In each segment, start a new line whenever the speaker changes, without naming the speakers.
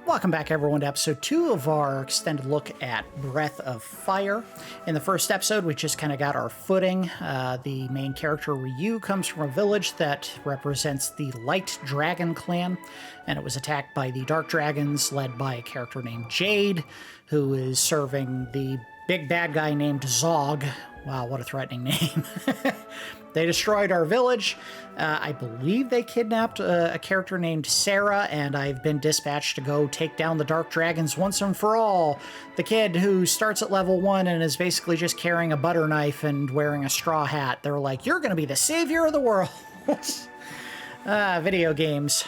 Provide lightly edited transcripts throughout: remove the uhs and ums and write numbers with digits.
Welcome back, everyone, to episode 2 of our extended look at Breath of Fire. In the first episode, we just kind of got our footing. The main character, Ryu, comes from a village that represents the Light Dragon clan, and it was attacked by the Dark Dragons, led by a character named Jade, who is serving the big bad guy named Zog. Wow, what a threatening name. They destroyed our village. I believe they kidnapped a character named Sarah, and I've been dispatched to go take down the Dark Dragons once and for all. The kid who starts at level 1 and is basically just carrying a butter knife and wearing a straw hat. They're like, you're going to be the savior of the world. Video games.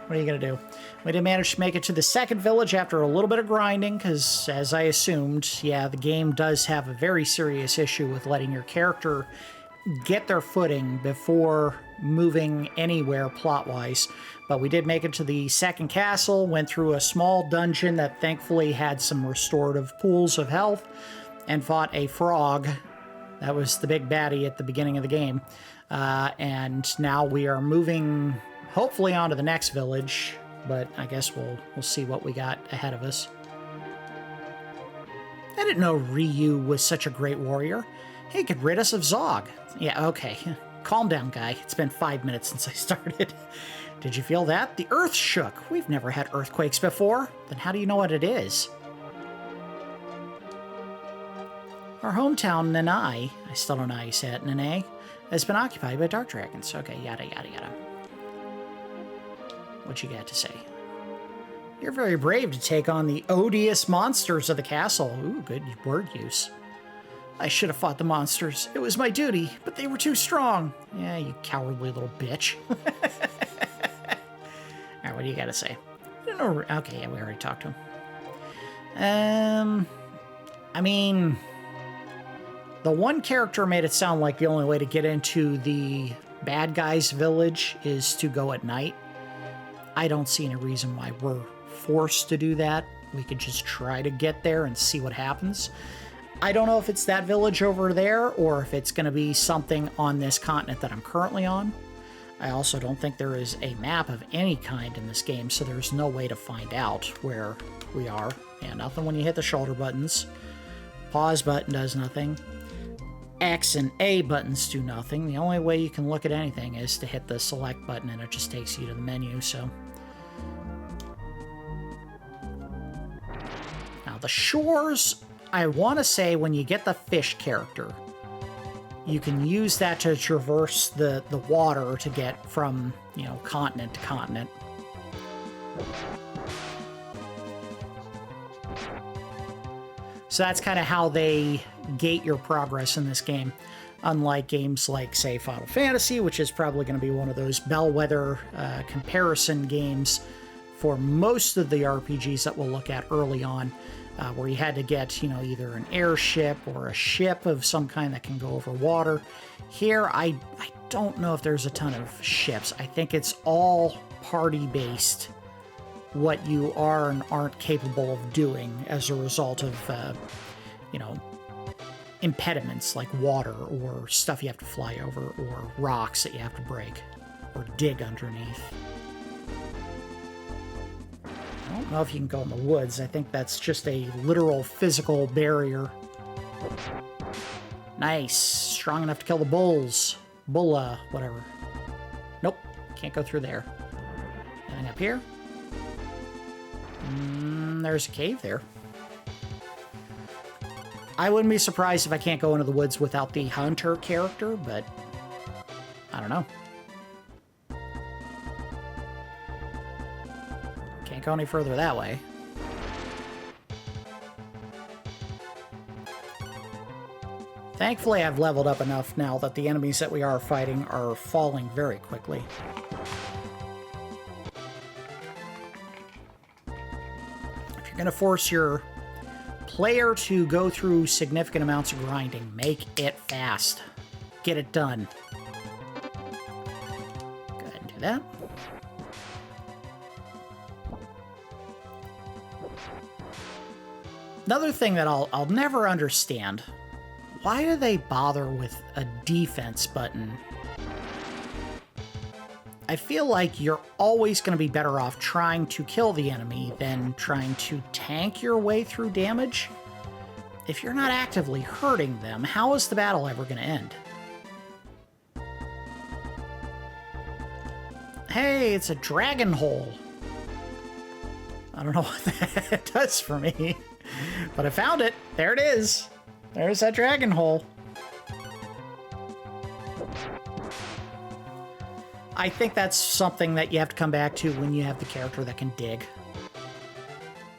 What are you going to do? We did manage to make it to the second village after a little bit of grinding, because as I assumed, yeah, the game does have a very serious issue with letting your character get their footing before moving anywhere plot-wise. But we did make it to the second castle, went through a small dungeon that thankfully had some restorative pools of health, and fought a frog. That was the big baddie at the beginning of the game. And now we are moving, hopefully, on to the next village, but I guess we'll see what we got ahead of us. I didn't know Ryu was such a great warrior. He could rid us of Zog. Yeah, okay. Calm down, guy. It's been 5 minutes since I started. Did you feel that? The earth shook. We've never had earthquakes before. Then how do you know what it is? Our hometown, Nanai, I still don't know how you say it, Nanai, has been occupied by dark dragons. Okay, yada, yada, yada. What you got to say? You're very brave to take on the odious monsters of the castle. Ooh, good word use. I should have fought the monsters. It was my duty, but they were too strong. Yeah, you cowardly little bitch. Alright, what do you got to say? I don't know. Okay, yeah, we already talked to him. I mean, the one character made it sound like the only way to get into the bad guy's village is to go at night. I don't see any reason why we're forced to do that. We could just try to get there and see what happens. I don't know if it's that village over there or if it's going to be something on this continent that I'm currently on. I also don't think there is a map of any kind in this game, so there's no way to find out where we are. Yeah, nothing when you hit the shoulder buttons. Pause button does nothing. X and A buttons do nothing. The only way you can look at anything is to hit the select button, and it just takes you to the menu, so... Now, the shores... I want to say when you get the fish character, you can use that to traverse the water to get from, you know, continent to continent. So that's kind of how they gate your progress in this game. Unlike games like, say, Final Fantasy, which is probably going to be one of those bellwether comparison games for most of the RPGs that we'll look at early on. Where you had to get, you know, either an airship or a ship of some kind that can go over water. Here, I don't know if there's a ton of ships. I think it's all party-based, what you are and aren't capable of doing as a result of, you know, impediments like water or stuff you have to fly over or rocks that you have to break or dig underneath. I don't know if you can go in the woods. I think that's just a literal physical barrier. Nice. Strong enough to kill the bulls. Bulla, whatever. Nope. Can't go through there. Anything up here? There's a cave there. I wouldn't be surprised if I can't go into the woods without the hunter character, but I don't know. Can't go any further that way. Thankfully, I've leveled up enough now that the enemies that we are fighting are falling very quickly. If you're going to force your player to go through significant amounts of grinding, make it fast. Get it done. Go ahead and do that. Another thing that I'll never understand, why do they bother with a defense button? I feel like you're always going to be better off trying to kill the enemy than trying to tank your way through damage. If you're not actively hurting them, how is the battle ever going to end? Hey, it's a dragon hole. I don't know what that does for me, but I found it. There it is. There's that dragon hole. I think that's something that you have to come back to when you have the character that can dig.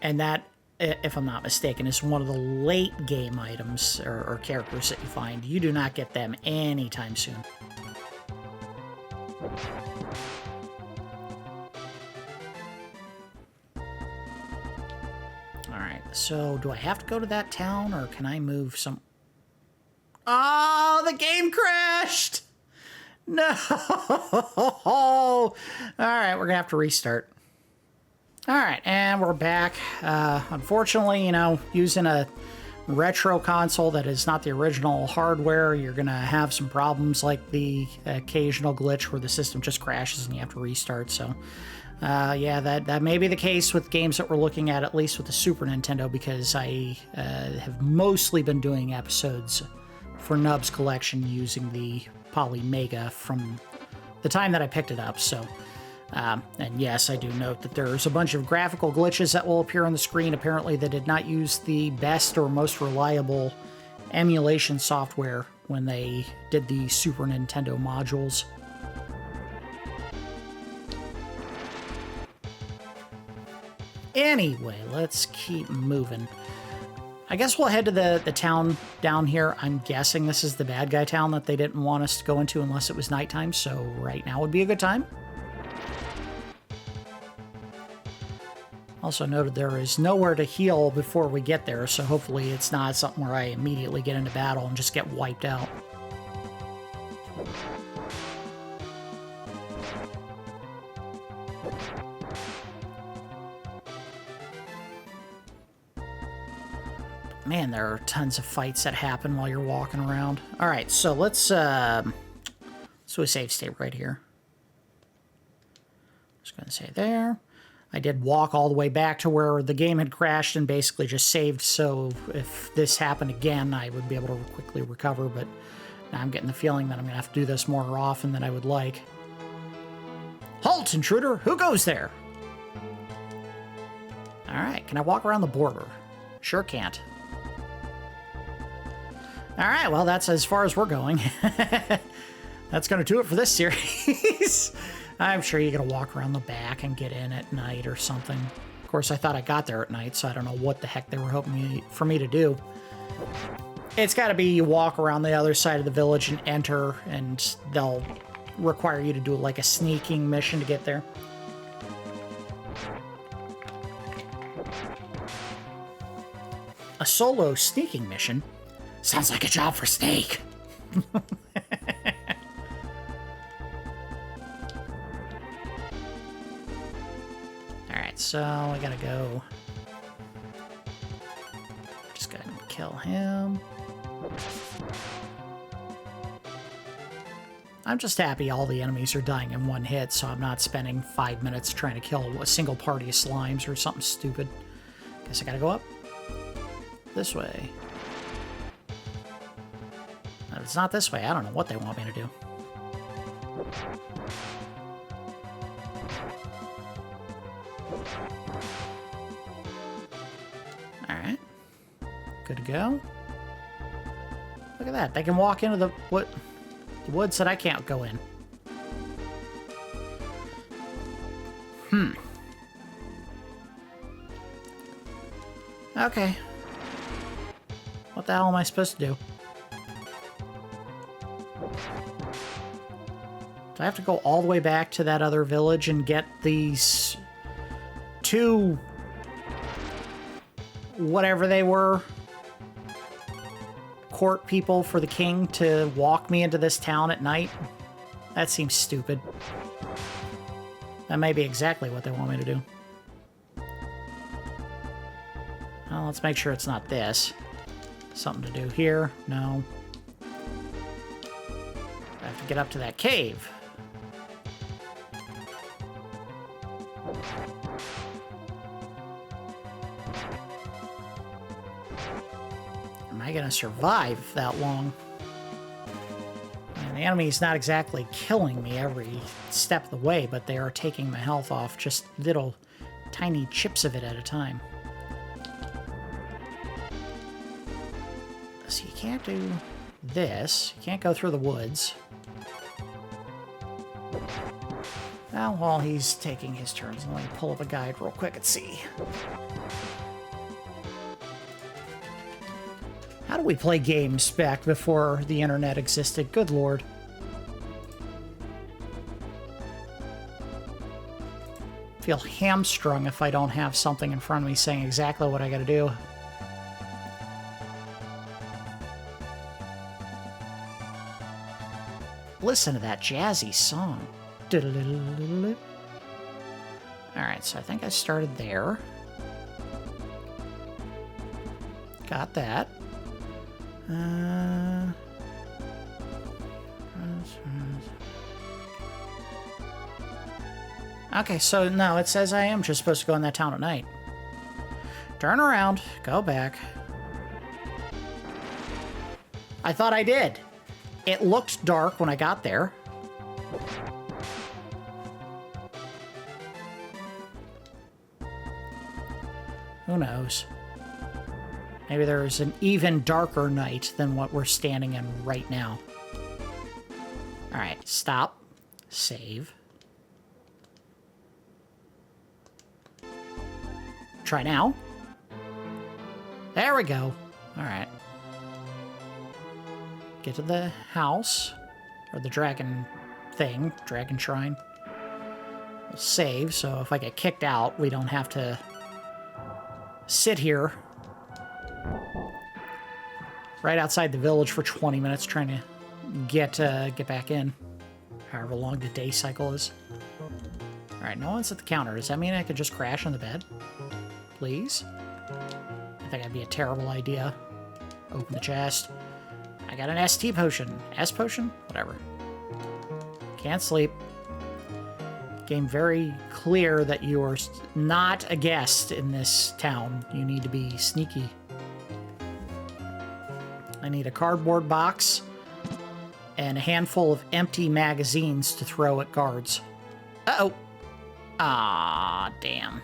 And that, if I'm not mistaken, is one of the late game items or characters that you find. You do not get them anytime soon. Alright, so do I have to go to that town or can I move some... Oh, the game crashed! No! Alright, we're gonna have to restart. Alright, and we're back. Unfortunately, you know, using a retro console that is not the original hardware, you're gonna have some problems like the occasional glitch where the system just crashes and you have to restart, so... yeah, that may be the case with games that we're looking at least with the Super Nintendo, because I have mostly been doing episodes for Nub's collection using the Poly Mega from the time that I picked it up, so... and yes, I do note that there's a bunch of graphical glitches that will appear on the screen. Apparently they did not use the best or most reliable emulation software when they did the Super Nintendo modules. Anyway, let's keep moving. I guess we'll head to the town down here. I'm guessing this is the bad guy town that they didn't want us to go into unless it was nighttime, so right now would be a good time. Also noted there is nowhere to heal before we get there, so hopefully it's not something where I immediately get into battle and just get wiped out. Man, there are tons of fights that happen while you're walking around. Alright, so let's do a save state right here. Just gonna say there. I did walk all the way back to where the game had crashed and basically just saved, so if this happened again, I would be able to quickly recover, but now I'm getting the feeling that I'm gonna have to do this more often than I would like. Halt, intruder! Who goes there? Alright, can I walk around the border? Sure can't. Alright, well, that's as far as we're going. That's going to do it for this series. I'm sure you're going to walk around the back and get in at night or something. Of course, I thought I got there at night, so I don't know what the heck they were hoping for me to do. It's got to be you walk around the other side of the village and enter, and they'll require you to do like a sneaking mission to get there. A solo sneaking mission? Sounds like a job for Snake. Alright, so I gotta go. Just gotta kill him. I'm just happy all the enemies are dying in one hit, so I'm not spending 5 minutes trying to kill a single party of slimes or something stupid. Guess I gotta go up. This way. If it's not this way, I don't know what they want me to do. Alright. Good to go. Look at that. They can walk into the woods that I can't go in. Okay. What the hell am I supposed to do? Do I have to go all the way back to that other village and get these two... whatever they were... court people for the king to walk me into this town at night? That seems stupid. That may be exactly what they want me to do. Well, let's make sure it's not this. Something to do here? No. I have to get up to that cave. going to survive that long? And the enemy's not exactly killing me every step of the way, but they are taking my health off, just little tiny chips of it at a time. So you can't do this. You can't go through the woods. Well, while he's taking his turns, let me pull up a guide real quick and see. How do we play games back before the internet existed? Good lord. I feel hamstrung if I don't have something in front of me saying exactly what I gotta do. Listen to that jazzy song. Alright, so I think I started there. Got that. Okay, so no, it says I am just supposed to go in that town at night. Turn around, go back. I thought I did. It looked dark when I got there. Who knows? Maybe there's an even darker night than what we're standing in right now. Alright, stop. Save. Try now. There we go. Alright. Get to the house. Or the dragon thing. Dragon shrine. We'll save, so if I get kicked out, we don't have to sit here right outside the village for 20 minutes trying to get back in. However long the day cycle is. Alright, no one's at the counter. Does that mean I could just crash on the bed? Please? I think that'd be a terrible idea. Open the chest. I got an ST potion. S potion? Whatever. Can't sleep. Game very clear that you are not a guest in this town. You need to be sneaky. I need a cardboard box and a handful of empty magazines to throw at guards. Uh-oh. Ah, damn.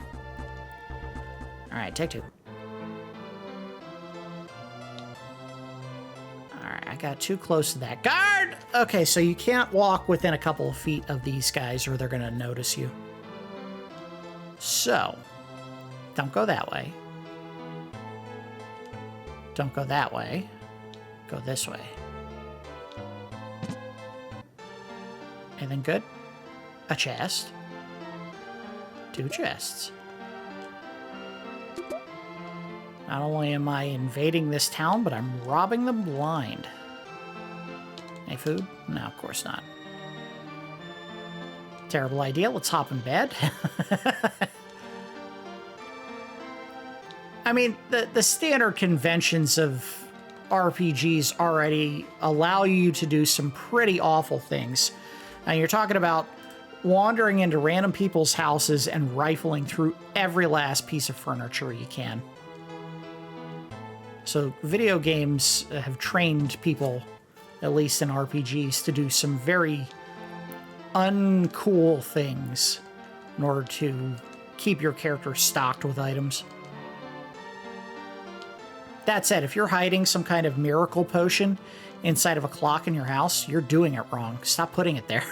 Alright, take two. Alright, I got too close to that. Guard! Okay, so you can't walk within a couple of feet of these guys or they're going to notice you. So, don't go that way. Don't go that way. Go this way. Anything good? A chest. 2 chests. Not only am I invading this town, but I'm robbing them blind. Any food? No, of course not. Terrible idea. Let's hop in bed. I mean, the standard conventions of RPGs already allow you to do some pretty awful things. And you're talking about wandering into random people's houses and rifling through every last piece of furniture you can. So video games have trained people, at least in RPGs, to do some very uncool things in order to keep your character stocked with items. That said, if you're hiding some kind of miracle potion inside of a clock in your house, you're doing it wrong. Stop putting it there.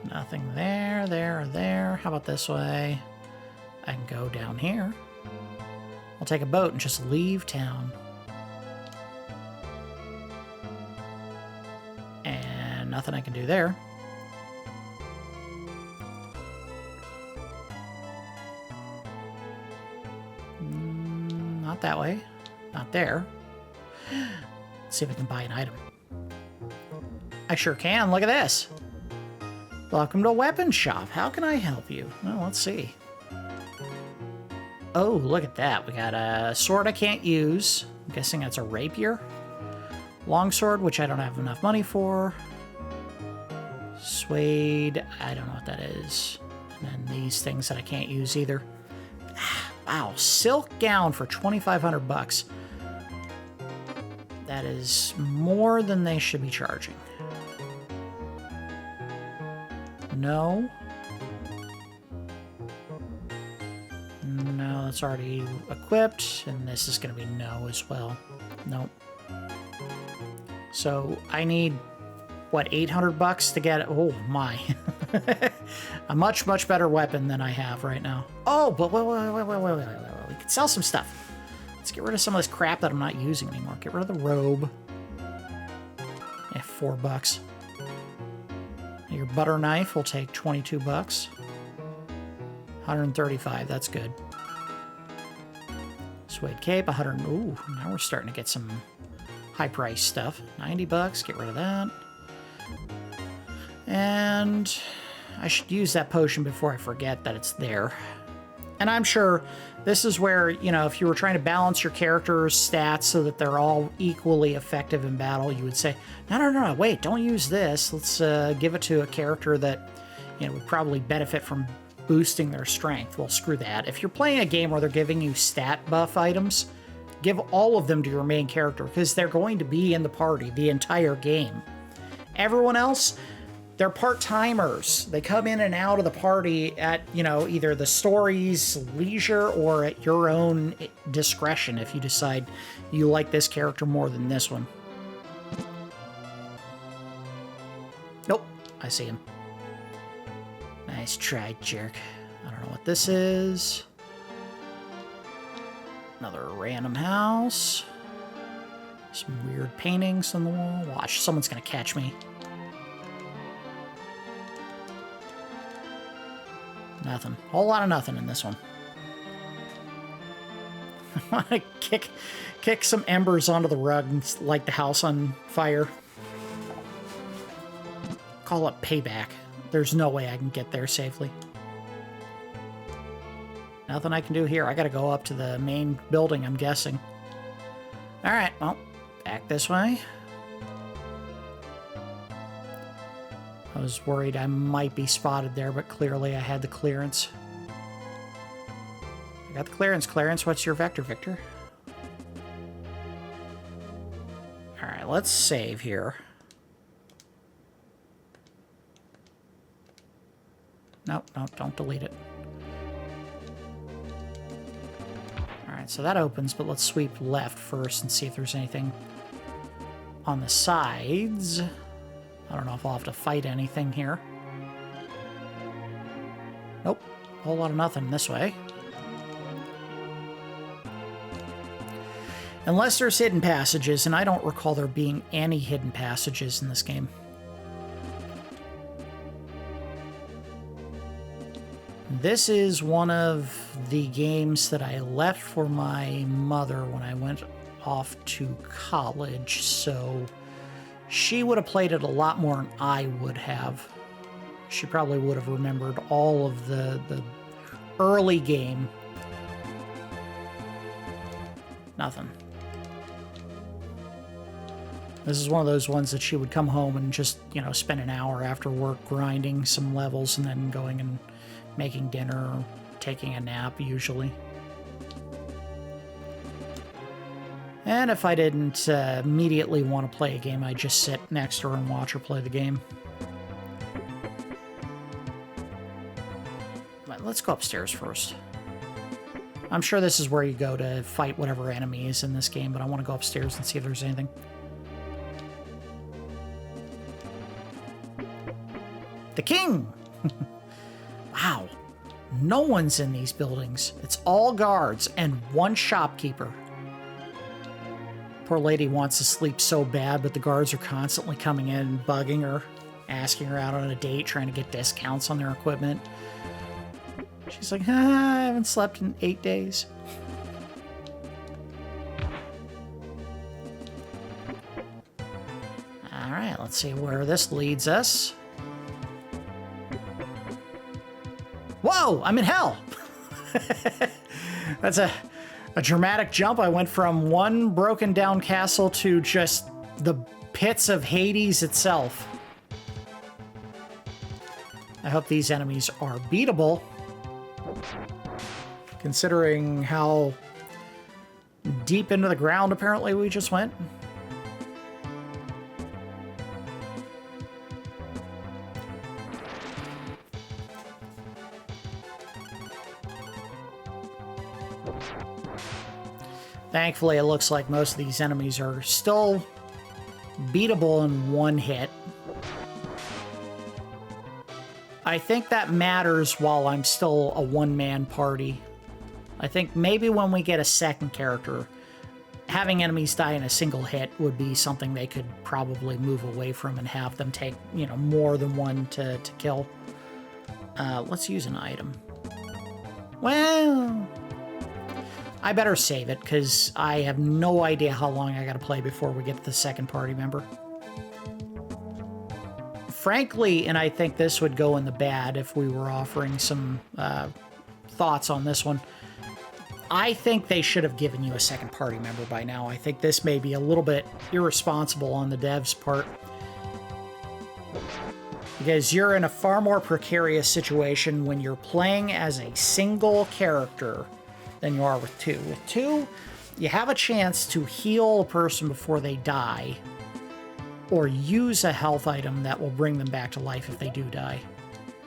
Nothing there, there, or there. How about this way? I can go down here. I'll take a boat and just leave town. And nothing I can do there. Not that way. Not there. Let's see if I can buy an item. I sure can. Look at this. Welcome to a weapon shop. How can I help you? Well, let's see. Oh, look at that. We got a sword I can't use. I'm guessing that's a rapier. Longsword, which I don't have enough money for. Suede. I don't know what that is. And then these things that I can't use either. Wow, silk gown for 2,500 bucks. That is more than they should be charging. No. No, that's already equipped, and this is going to be no as well. Nope. So I need, what, 800 bucks to get it? Oh my. A much, much better weapon than I have right now. Oh, but wait. We can sell some stuff. Let's get rid of some of this crap that I'm not using anymore. Get rid of the robe. Yeah, $4. Your butter knife will take 22 bucks. 135, that's good. Suede cape, 100. Ooh, now we're starting to get some high price stuff. 90 bucks, get rid of that. And I should use that potion before I forget that it's there. And I'm sure this is where, you know, if you were trying to balance your character's stats so that they're all equally effective in battle, you would say, no, wait, don't use this. Let's give it to a character that, you know, would probably benefit from boosting their strength. Well, screw that. If you're playing a game where they're giving you stat buff items, give all of them to your main character because they're going to be in the party the entire game. Everyone else, they're part-timers. They come in and out of the party at, you know, either the story's leisure or at your own discretion if you decide you like this character more than this one. Nope, I see him. Nice try, jerk. I don't know what this is. Another random house. Some weird paintings on the wall. Watch, someone's gonna catch me. Nothing. Whole lot of nothing in this one. I want to kick some embers onto the rug and light the house on fire. Call it payback. There's no way I can get there safely. Nothing I can do here. I gotta go up to the main building, I'm guessing. Alright, well, back this way. I was worried I might be spotted there, but clearly I had the clearance. I got the clearance. Clarence, what's your vector, Victor? Alright, let's save here. No, don't delete it. Alright, so that opens, but let's sweep left first and see if there's anything on the sides. I don't know if I'll have to fight anything here. Nope. A whole lot of nothing this way. Unless there's hidden passages, and I don't recall there being any hidden passages in this game. This is one of the games that I left for my mother when I went off to college, so she would have played it a lot more than I would have. She probably would have remembered all of the early game. Nothing. This is one of those ones that she would come home and just, you know, spend an hour after work grinding some levels and then going and making dinner or taking a nap, usually. And if I didn't immediately want to play a game, I'd just sit next to her and watch her play the game. But let's go upstairs first. I'm sure this is where you go to fight whatever enemy is in this game, but I want to go upstairs and see if there's anything. The king! Wow. No one's in these buildings. It's all guards and one shopkeeper. Poor lady wants to sleep so bad, but the guards are constantly coming in and bugging her, asking her out on a date, trying to get discounts on their equipment. She's like, I haven't slept in 8 days. All right, let's see where this leads us. Whoa, I'm in hell! That's a dramatic jump. I went from one broken down castle to just the pits of Hades itself. I hope these enemies are beatable. considering how deep into the ground apparently we just went. Thankfully, it looks like most of these enemies are still beatable in one hit. I think that matters while I'm still a one-man party. I think maybe when we get a second character, having enemies die in a single hit would be something they could probably move away from and have them take, you know, more than one to kill. Let's use an item. Well, I better save it, because I have no idea how long I gotta play before we get to the second party member. Frankly, and I think this would go in the bad if we were offering some thoughts on this one, I think they should have given you a second party member by now. I think this may be a little bit irresponsible on the devs' part, because you're in a far more precarious situation when you're playing as a single character than you are with two. With two, you have a chance to heal a person before they die, or use a health item that will bring them back to life if they do die.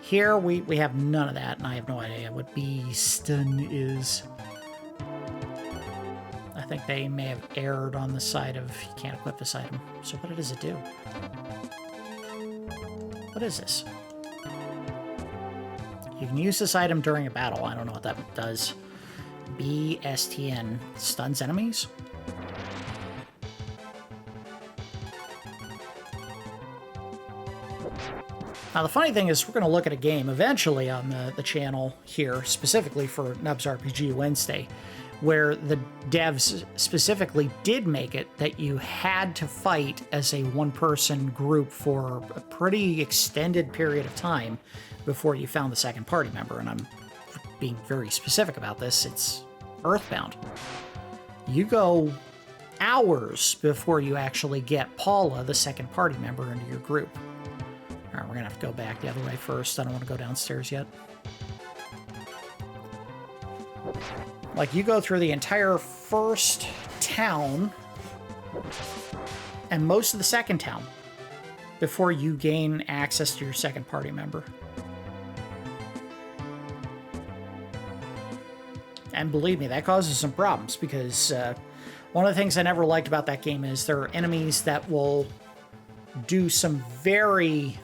Here, we have none of that, and I have no idea what Stun is. I think they may have erred on the side of you can't equip this item. So what does it do? What is this? You can use this item during a battle. I don't know what that does. BSTN stuns enemies? Now, the funny thing is, we're going to look at a game eventually on the channel here, specifically for Nubs RPG Wednesday, where the devs specifically did make it that you had to fight as a one-person group for a pretty extended period of time before you found the second party member. And I'm being very specific about this. It's Earthbound. You go hours before you actually get Paula, the second party member, into your group. All right, we're going to have to go back the other way first. I don't want to go downstairs yet. Like, you go through the entire first town and most of the second town before you gain access to your second party member. And believe me, that causes some problems, because one of the things I never liked about that game is there are enemies that will do some very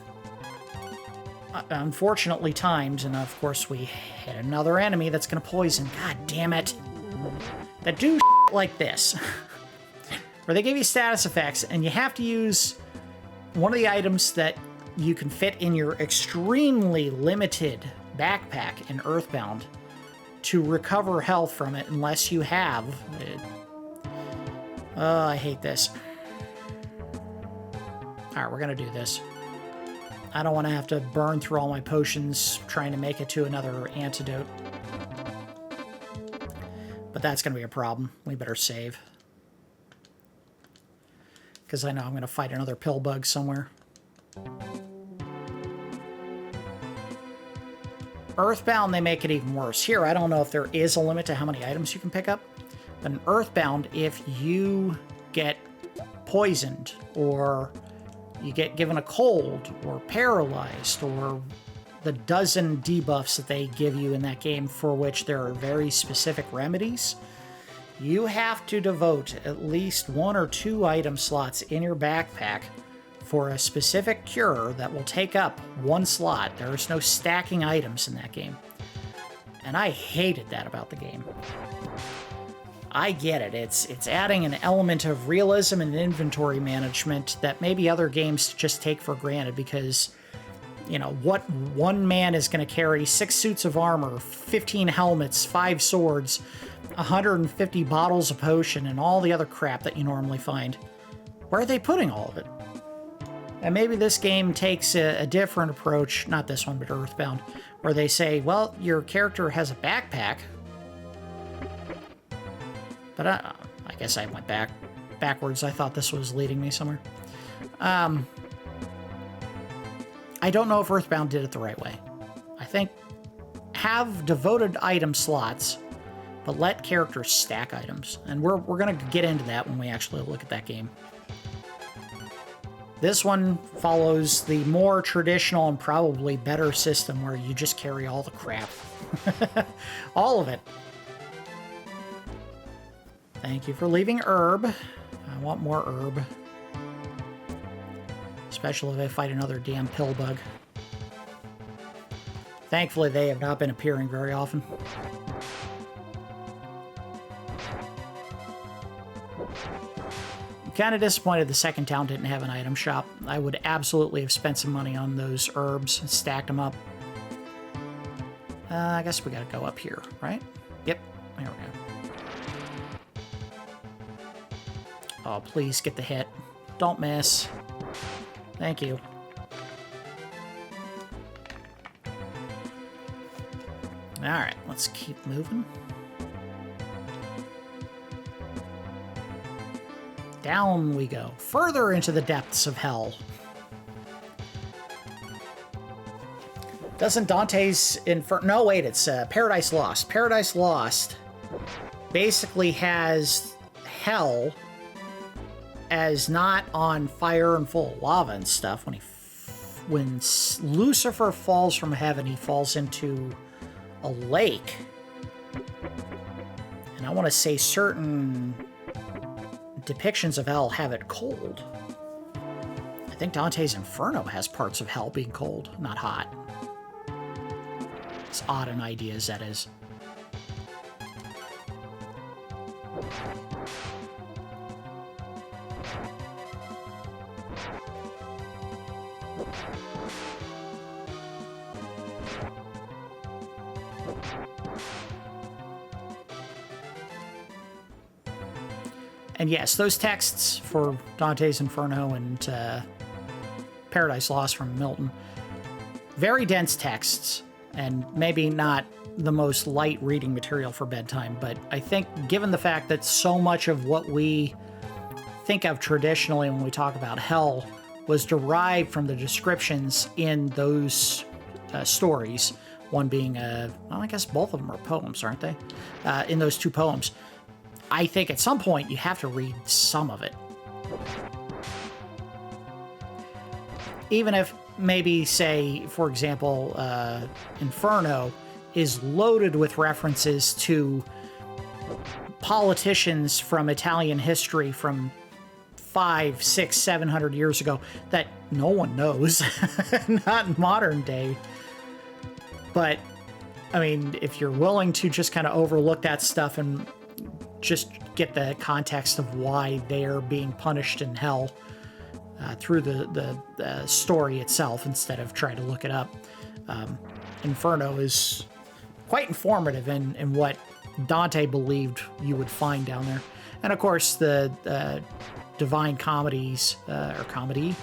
unfortunately times, and of course we hit another enemy that's going to poison. God damn it. That do shit like this. Where they give you status effects, and you have to use one of the items that you can fit in your extremely limited backpack in Earthbound to recover health from it, unless you have it. Oh, I hate this. Alright, we're going to do this. I don't want to have to burn through all my potions trying to make it to another antidote. But that's going to be a problem. We better save. Because I know I'm going to fight another pill bug somewhere. Earthbound, they make it even worse. Here, I don't know if there is a limit to how many items you can pick up. But in Earthbound, if you get poisoned, or you get given a cold, or paralyzed, or the dozen debuffs that they give you in that game, for which there are very specific remedies, you have to devote at least 1 or 2 item slots in your backpack for a specific cure that will take up 1 slot. There is no stacking items in that game. And I hated that about the game. I get it. It's adding an element of realism and inventory management that maybe other games just take for granted, because, you know, what one man is going to carry 6 suits of armor, 15 helmets, 5 swords, 150 bottles of potion, and all the other crap that you normally find. Where are they putting all of it? And maybe this game takes a different approach, not this one, but Earthbound, where they say, well, your character has a backpack. But I guess I went backwards. I thought this was leading me somewhere. I don't know if Earthbound did it the right way. I think have devoted item slots but let characters stack items. And we're going to get into that when we actually look at that game. This one follows the more traditional and probably better system where you just carry all the crap. All of it. Thank you for leaving herb. I want more herb. Especially if I fight another damn pill bug. Thankfully, they have not been appearing very often. I'm kind of disappointed the second town didn't have an item shop. I would absolutely have spent some money on those herbs and stacked them up. I guess we gotta go up here, right? Yep, there we go. Oh, please get the hit. Don't miss. Thank you. Alright, let's keep moving. Down we go. Further into the depths of hell. Doesn't Dante's Inferno... No, wait, it's Paradise Lost. Paradise Lost basically has hell as not on fire and full of lava and stuff. When Lucifer falls from heaven, he falls into a lake. And I want to say certain depictions of hell have it cold. I think Dante's Inferno has parts of hell being cold, not hot. As odd an idea as that is. And yes, those texts for Dante's Inferno and Paradise Lost from Milton, very dense texts, and maybe not the most light reading material for bedtime, but I think given the fact that so much of what we think of traditionally when we talk about hell was derived from the descriptions in those stories, one being, well, I guess both of them are poems, aren't they? In those two poems. I think at some point you have to read some of it. Even if maybe, say, for example, Inferno is loaded with references to politicians from Italian history from 500, 600, 700 years ago that no one knows, not in modern day. But, I mean, if you're willing to just kind of overlook that stuff and just get the context of why they're being punished in hell through the story itself instead of trying to look it up. Inferno is quite informative in what Dante believed you would find down there. And of course, the Divine Comedies, or comedy,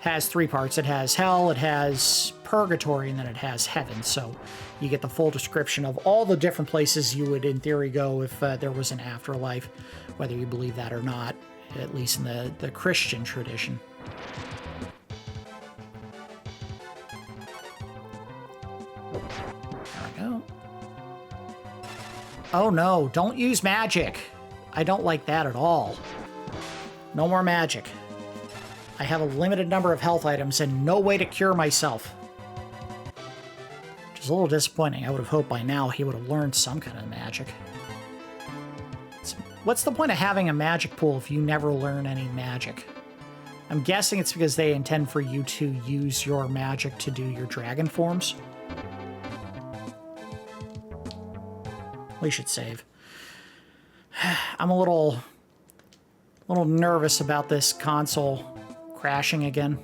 has three parts. It has hell, it has purgatory, and then it has heaven. So you get the full description of all the different places you would, in theory, go if there was an afterlife, whether you believe that or not, at least in the Christian tradition. There we go. Oh no, don't use magic. I don't like that at all. No more magic. I have a limited number of health items and no way to cure myself. Which is a little disappointing. I would have hoped by now he would have learned some kind of magic. What's the point of having a magic pool if you never learn any magic? I'm guessing it's because they intend for you to use your magic to do your dragon forms. We should save. I'm a little nervous about this console crashing again.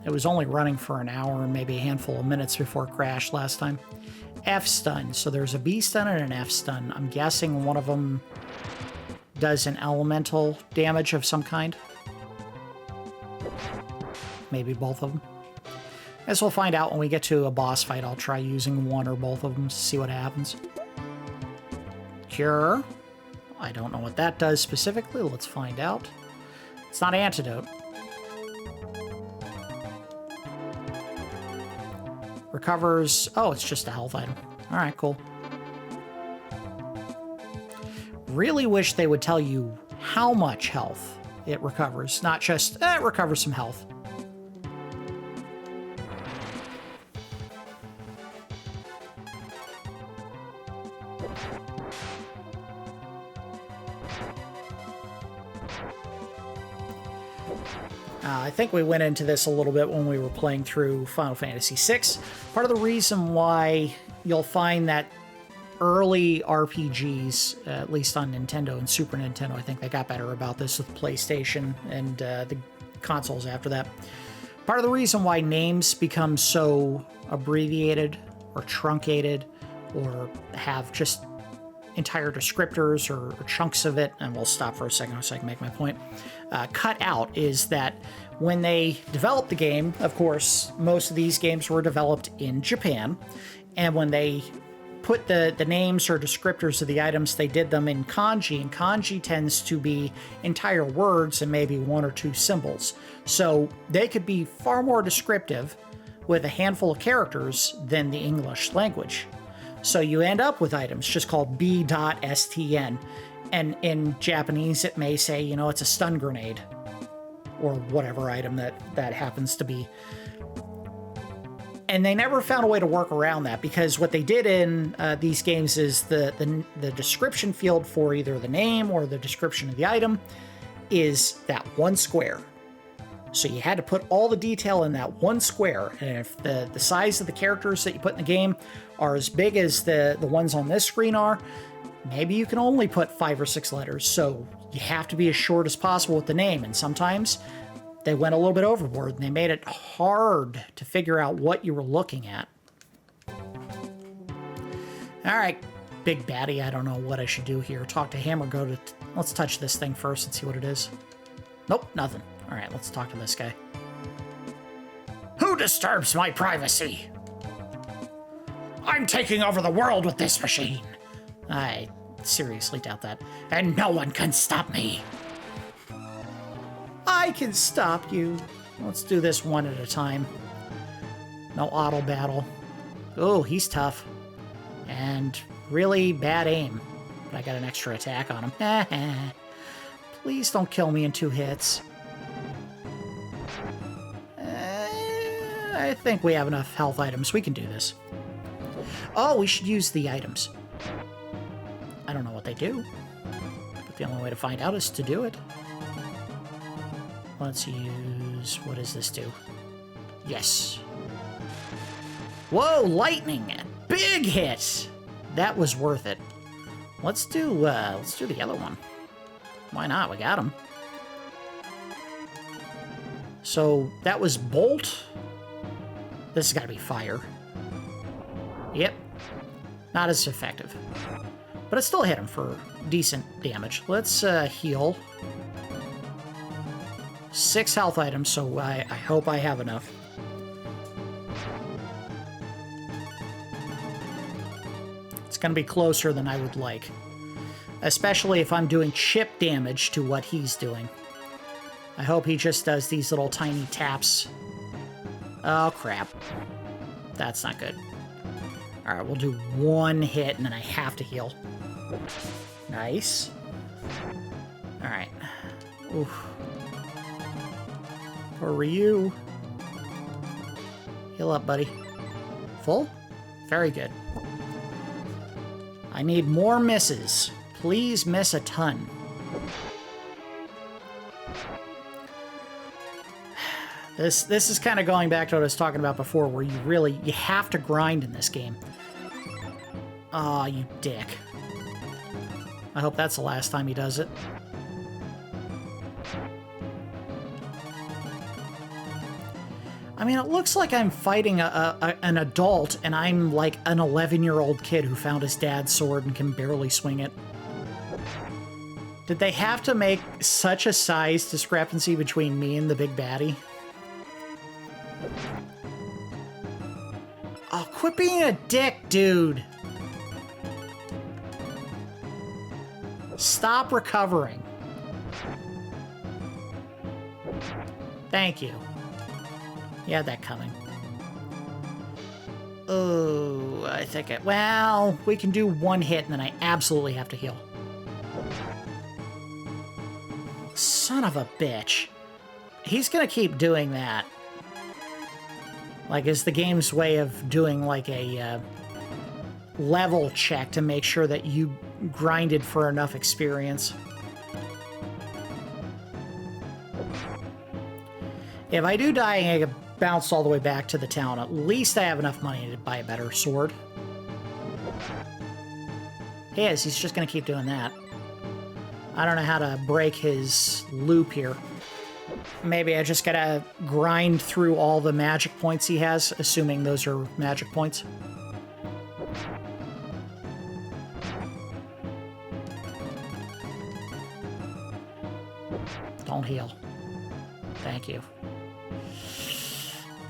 It was only running for an hour and maybe a handful of minutes before it crashed last time. F stun. So there's a B stun and an F stun. I'm guessing one of them does an elemental damage of some kind. Maybe both of them. As we'll find out when we get to a boss fight. I'll try using one or both of them to see what happens. Cure. I don't know what that does specifically. Let's find out. It's not antidote. Recovers... Oh, it's just a health item. Alright, cool. Really wish they would tell you how much health it recovers, not just, it recovers some health. I think we went into this a little bit when we were playing through Final Fantasy VI. Part of the reason why you'll find that early RPGs, at least on Nintendo and Super Nintendo, I think they got better about this with PlayStation and the consoles after that. Part of the reason why names become so abbreviated or truncated or have just entire descriptors or chunks of it, and we'll stop for a second so I can make my point, cut out, is that when they developed the game, of course, most of these games were developed in Japan, and when they put the names or descriptors of the items, they did them in kanji, and kanji tends to be entire words and maybe one or two symbols. So they could be far more descriptive with a handful of characters than the English language. So you end up with items just called B.STN. And in Japanese, it may say, you know, it's a stun grenade or whatever item that happens to be. And they never found a way to work around that, because what they did in these games is the description field for either the name or the description of the item is that one square. So you had to put all the detail in that one square, and if the size of the characters that you put in the game are as big as the ones on this screen are, maybe you can only put 5 or 6 letters, so you have to be as short as possible with the name, and sometimes they went a little bit overboard, and they made it hard to figure out what you were looking at. Alright, big baddie, I don't know what I should do here. Talk to him or go to... Let's touch this thing first and see what it is. Nope, nothing. Alright, let's talk to this guy. Who disturbs my privacy? I'm taking over the world with this machine. I seriously doubt that. And no one can stop me. I can stop you. Let's do this one at a time. No auto battle. Oh, he's tough. And really bad aim. But I got an extra attack on him. Please don't kill me in 2 hits. I think we have enough health items. We can do this. Oh, we should use the items. I don't know what they do, but the only way to find out is to do it. Let's use... What does this do? Yes. Whoa, lightning! Big hit! That was worth it. Let's do the other one. Why not? We got him. So, that was bolt. This has got to be fire. Yep. Not as effective. But it still hit him for decent damage. Let's heal. 6 health items, so I hope I have enough. It's going to be closer than I would like. Especially if I'm doing chip damage to what he's doing. I hope he just does these little tiny taps. Oh, crap. That's not good. Alright, we'll do 1 hit, and then I have to heal. Nice. Alright. Oof. Poor Ryu. Heal up, buddy. Full? Very good. I need more misses. Please miss a ton. This is kind of going back to what I was talking about before, where you have to grind in this game. Aw, you dick. I hope that's the last time he does it. I mean, it looks like I'm fighting an adult, and I'm like an 11-year-old kid who found his dad's sword and can barely swing it. Did they have to make such a size discrepancy between me and the big baddie? Oh, quit being a dick, dude! Stop recovering. Thank you. You had that coming. Oh, I think well, we can do 1 hit and then I absolutely have to heal. Son of a bitch. He's gonna keep doing that. Like, is the game's way of doing, like, a level check to make sure that you grinded for enough experience. If I do die and I get bounced all the way back to the town, at least I have enough money to buy a better sword. He is. He's just going to keep doing that. I don't know how to break his loop here. Maybe I just got to grind through all the magic points he has, assuming those are magic points. Don't heal. Thank you.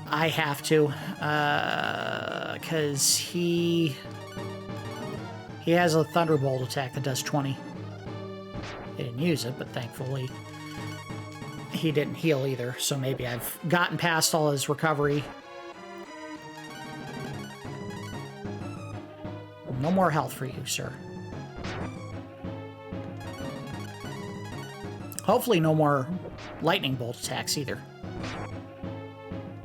I have to, because he has a Thunderbolt attack that does 20. He didn't use it, but thankfully he didn't heal either, so maybe I've gotten past all his recovery. No more health for you, sir. Hopefully no more lightning bolt attacks either.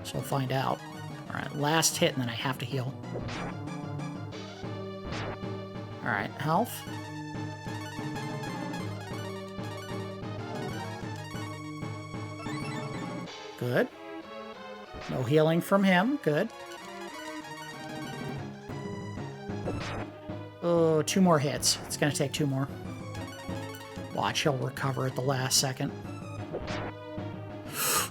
So we'll find out. Alright, last hit and then I have to heal. Alright, health. Good. No healing from him. Good. Oh, 2 more hits. It's going to take 2 more. Watch, he'll recover at the last second.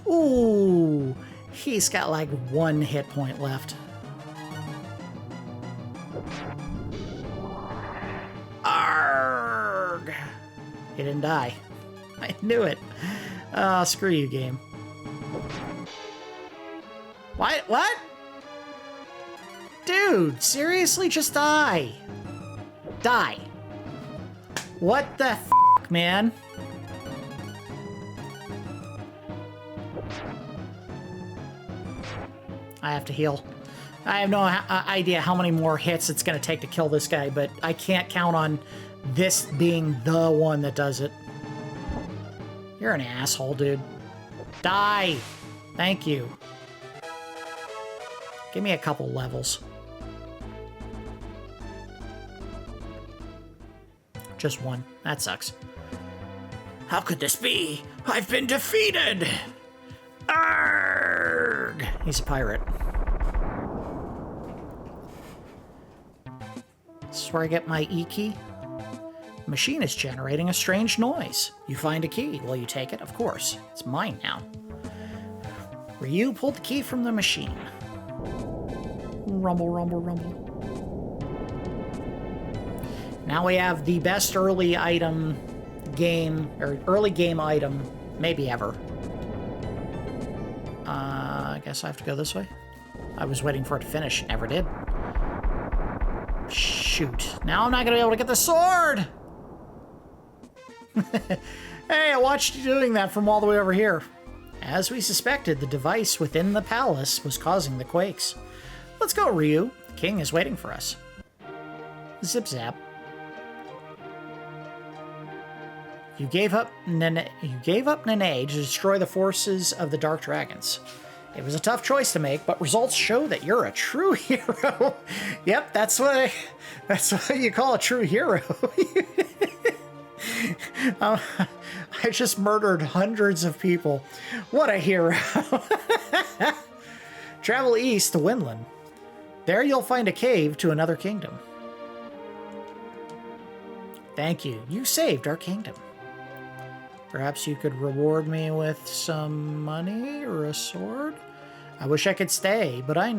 Ooh, he's got like 1 hit point left. Arrgh! He didn't die. I knew it. Oh, screw you, game. What? Dude, seriously? Just die. Die. What the f***, man? I have to heal. I have no idea how many more hits it's going to take to kill this guy, but I can't count on this being the one that does it. You're an asshole, dude. Die! Thank you. Give me a couple levels. Just 1. That sucks. How could this be? I've been defeated! Arrgh! He's a pirate. This is where I get my E key. The machine is generating a strange noise. You find a key. Will you take it? Of course. It's mine now. Ryu pulled the key from the machine. Rumble, rumble, rumble. Now we have the best early item game, or early game item, maybe ever. I guess I have to go this way. I was waiting for it to finish. Never did. Shoot. Now I'm not going to be able to get the sword! Hey, I watched you doing that from all the way over here. As we suspected, the device within the palace was causing the quakes. Let's go, Ryu. The king is waiting for us. Zip zap. You gave up Nanai to destroy the forces of the Dark Dragons. It was a tough choice to make, but results show that you're a true hero. Yep, that's what you call a true hero. I just murdered hundreds of people. What a hero. Travel east to Winlan. There you'll find a cave to another kingdom. Thank you. You saved our kingdom. Perhaps you could reward me with some money or a sword? I wish I could stay, but I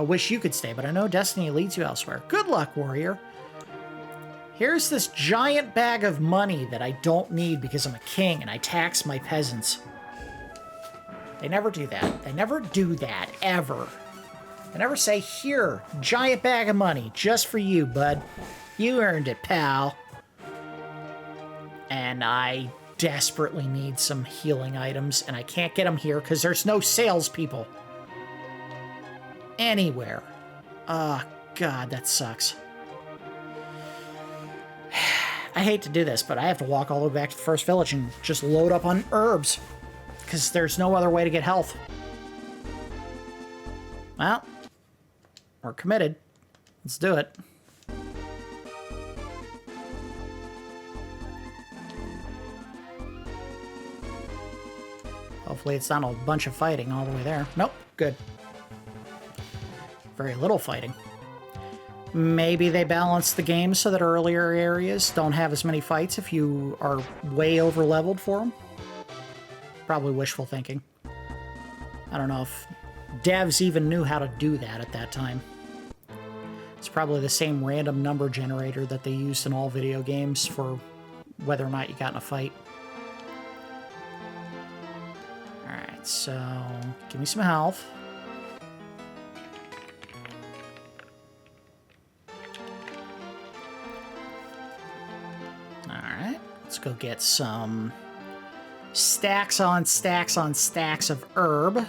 wish you could stay, but I know destiny leads you elsewhere. Good luck, warrior. Here's this giant bag of money that I don't need because I'm a king and I tax my peasants. They never do that. They never do that, ever. They never say, here, giant bag of money, just for you, bud. You earned it, pal. And I desperately need some healing items, and I can't get them here because there's no salespeople anywhere. Oh, God, that sucks. I hate to do this, but I have to walk all the way back to the first village and just load up on herbs. Because there's no other way to get health. Well, we're committed. Let's do it. Hopefully it's not a bunch of fighting all the way there. Nope, good. Very little fighting. Maybe they balance the game so that earlier areas don't have as many fights if you are way over leveled for them. Probably wishful thinking. I don't know if devs even knew how to do that at that time. It's probably the same random number generator that they used in all video games for whether or not you got in a fight. Alright, so give me some health. Alright, let's go get some stacks on stacks on stacks of herb.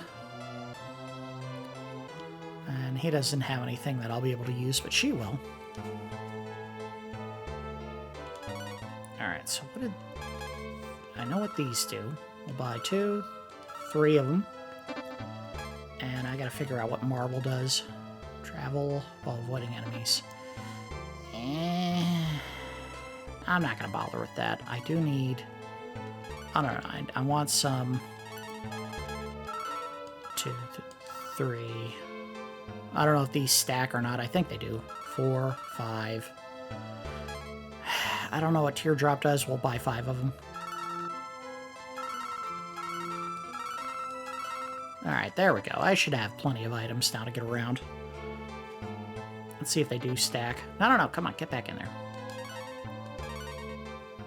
And he doesn't have anything that I'll be able to use, but she will. Alright, so what did... I know what these do. We'll buy 2, 3 of them. And I gotta figure out what marble does. Travel while avoiding enemies. I'm not gonna bother with that. I do need... I don't know. I want some... 2, 3... I don't know if these stack or not. I think they do. 4, 5... I don't know what teardrop does. We'll buy 5 of them. Alright, there we go. I should have plenty of items now to get around. Let's see if they do stack. No, come on, get back in there.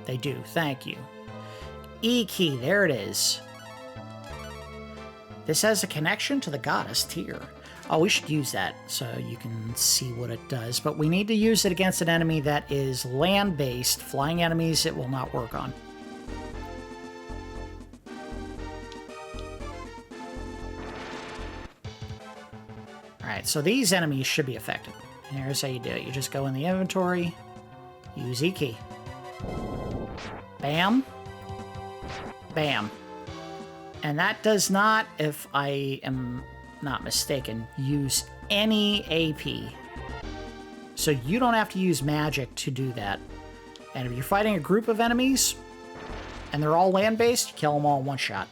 They do, thank you. E key, there it is. This has a connection to the goddess Tyr. Oh, we should use that so you can see what it does. But we need to use it against an enemy that is land-based. Flying enemies, it will not work on. Alright, so these enemies should be affected. Here's how you do it. You just go in the inventory, use E key. Bam. Bam. And that does not, if I am not mistaken, use any AP. So you don't have to use magic to do that. And if you're fighting a group of enemies, and they're all land-based, kill them all in one shot.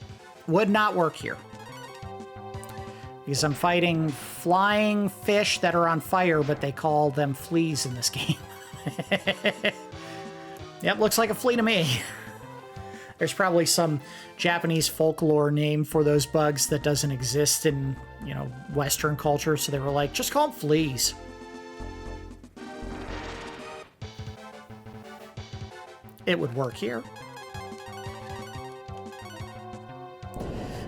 Would not work here. Because I'm fighting flying fish that are on fire, but they call them fleas in this game. Yep, looks like a flea to me. There's probably some Japanese folklore name for those bugs that doesn't exist in, you know, Western culture, so they were like, just call them fleas. It would work here.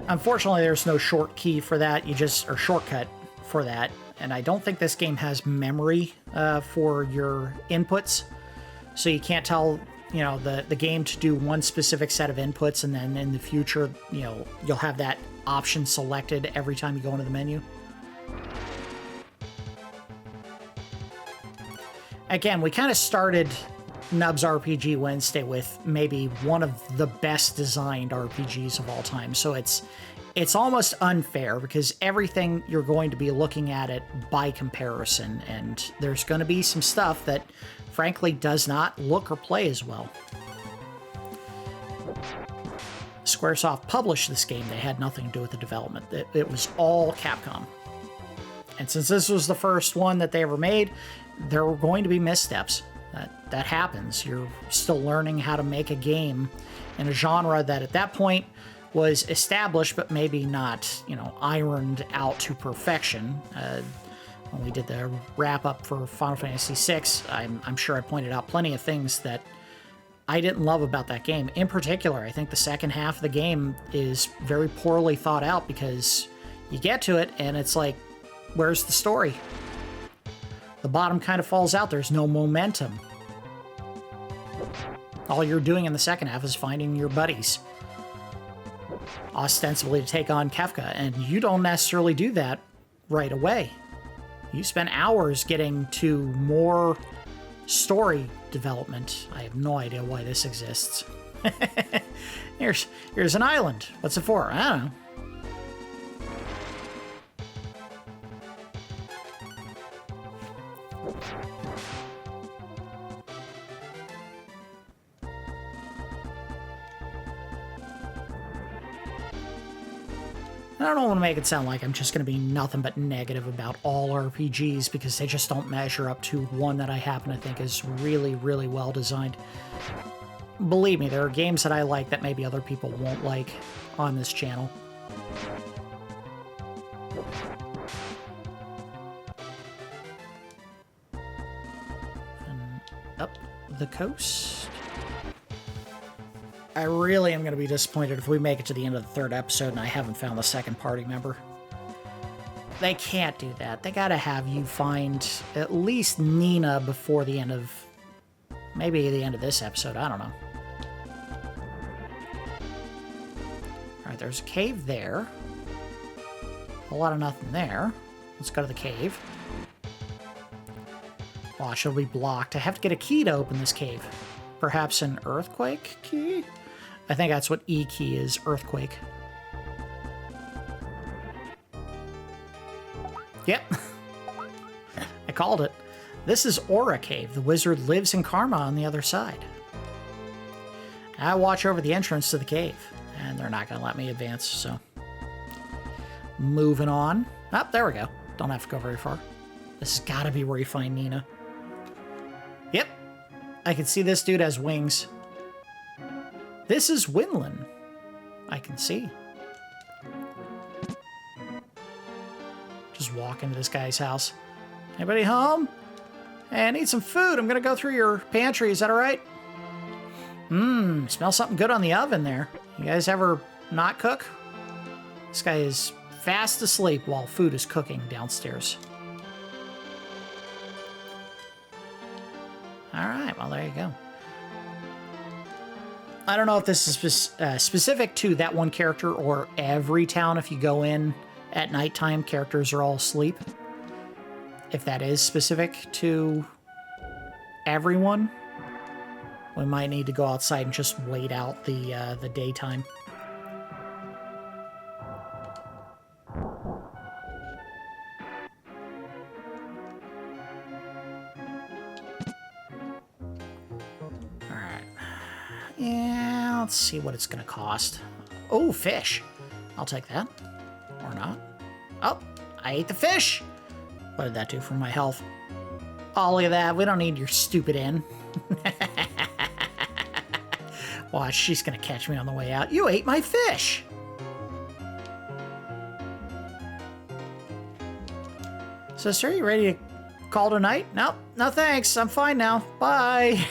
Unfortunately, there's no short key for that, or shortcut for that, and I don't think this game has memory for your inputs, so you can't tell, you know, the game to do one specific set of inputs, and then in the future, you know, you'll have that option selected every time you go into the menu. Again, we kind of started Nub's RPG Wednesday with maybe one of the best designed RPGs of all time, so it's almost unfair because everything you're going to be looking at it by comparison, and there's going to be some stuff that frankly does not look or play as well. Squaresoft published this game. They had nothing to do with the development. It was all Capcom. And since this was the first one that they ever made, there were going to be missteps. That happens. You're still learning how to make a game in a genre that at that point was established, but maybe not, you know, ironed out to perfection. When we did the wrap-up for Final Fantasy VI, I'm sure I pointed out plenty of things that I didn't love about that game. In particular, I think the second half of the game is very poorly thought out because you get to it and it's like, where's the story? The bottom kind of falls out. There's no momentum. All you're doing in the second half is finding your buddies, ostensibly to take on Kefka, and you don't necessarily do that right away. You spend hours getting to more story development. I have no idea why this exists. Here's an island. What's it for? I don't know. I don't want to make it sound like I'm just going to be nothing but negative about all RPGs because they just don't measure up to one that I happen to think is really, really well designed. Believe me, there are games that I like that maybe other people won't like on this channel. And up the coast. I really am going to be disappointed if we make it to the end of the third episode and I haven't found the second party member. They can't do that. They got to have you find at least Nina before the end of... maybe the end of this episode. I don't know. Alright, there's a cave there. A lot of nothing there. Let's go to the cave. Watch, it'll be blocked. I have to get a key to open this cave. Perhaps an earthquake key? I think that's what E key is, earthquake. Yep. I called it. This is Aura Cave. The wizard lives in Karma on the other side. I watch over the entrance to the cave, and they're not going to let me advance, so... moving on. Oh, there we go. Don't have to go very far. This has got to be where you find Nina. Yep. I can see this dude has wings. This is Winlan. I can see. Just walk into this guy's house. Anybody home? Hey, I need some food. I'm gonna go through your pantry. Is that all right? Smell something good on the oven there. You guys ever not cook? This guy is fast asleep while food is cooking downstairs. All right, well, there you go. I don't know if this is specific to that one character or every town. If you go in at nighttime, characters are all asleep. If that is specific to everyone, we might need to go outside and just wait out the daytime. Yeah, let's see what it's gonna cost. Oh, fish. I'll take that. Or not. Oh, I ate the fish! What did that do for my health? Oh, look at that. We don't need your stupid inn. Watch, she's gonna catch me on the way out. You ate my fish! So, sir, you ready to call it a night? Nope. No thanks. I'm fine now. Bye!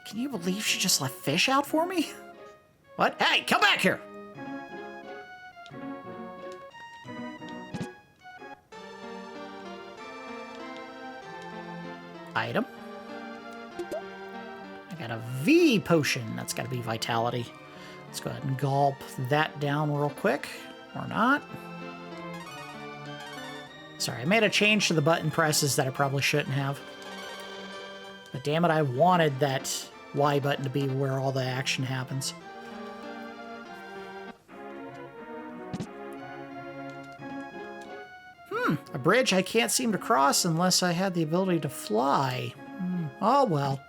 Can you believe she just left fish out for me? What? Hey, come back here! Item. I got a V potion. That's got to be vitality. Let's go ahead and gulp that down real quick. Or not. Sorry, I made a change to the button presses that I probably shouldn't have. But damn it, I wanted that Y button to be where all the action happens. A bridge I can't seem to cross unless I had the ability to fly. Oh, well.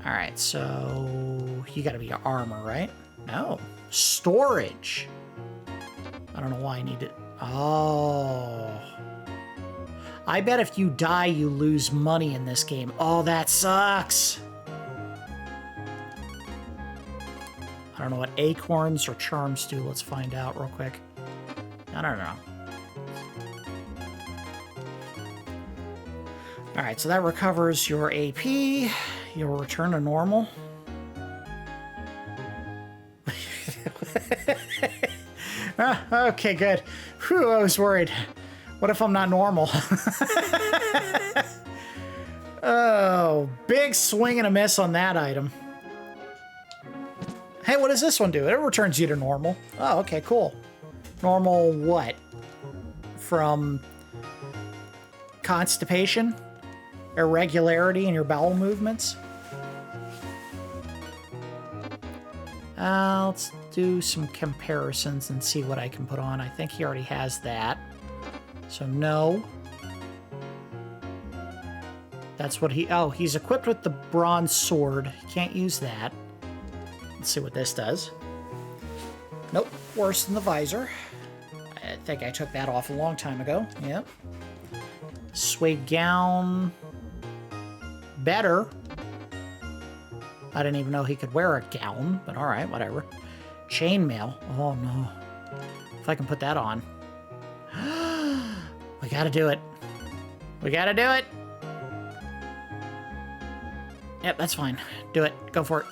Alright, so... you gotta be armor, right? No. Storage. I don't know why I need it. Oh. I bet if you die, you lose money in this game. Oh, that sucks. I don't know what acorns or charms do. Let's find out real quick. I don't know. Alright, so that recovers your AP. You'll return to normal. Okay, good. Whew, I was worried. What if I'm not normal? Oh, big swing and a miss on that item. Hey, what does this one do? It returns you to normal. Oh, okay, cool. Normal what? From constipation? Irregularity in your bowel movements? Let's do some comparisons and see what I can put on. I think he already has that. So no. That's what he... Oh, he's equipped with the bronze sword. He can't use that. Let's see what this does. Nope, worse than the visor. I think I took that off a long time ago. Yep. Suede gown. Better. I didn't even know he could wear a gown, but alright, whatever. Chainmail. Oh no. If I can put that on. We gotta do it. We gotta do it! Yep, that's fine. Do it. Go for it.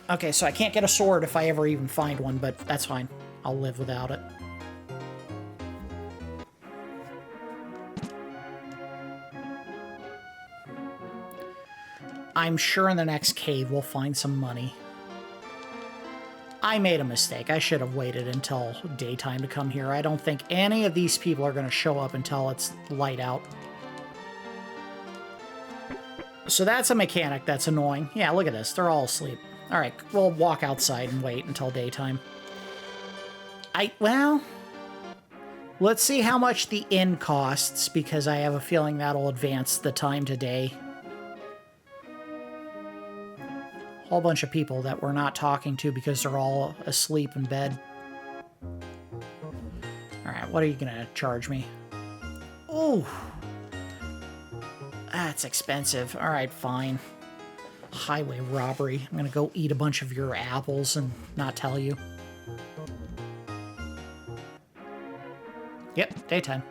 Okay, so I can't get a sword if I ever even find one, but that's fine. I'll live without it. I'm sure in the next cave we'll find some money. I made a mistake. I should have waited until daytime to come here. I don't think any of these people are going to show up until it's light out. So that's a mechanic that's annoying. Yeah, look at this. They're all asleep. All right, we'll walk outside and wait until daytime. Well, let's see how much the inn costs, because I have a feeling that'll advance the time to day. Whole bunch of people that we're not talking to because they're all asleep in bed. All right, what are you gonna charge me? Oh, that's expensive. All right, fine. Highway robbery. I'm gonna go eat a bunch of your apples and not tell you. Yep, daytime.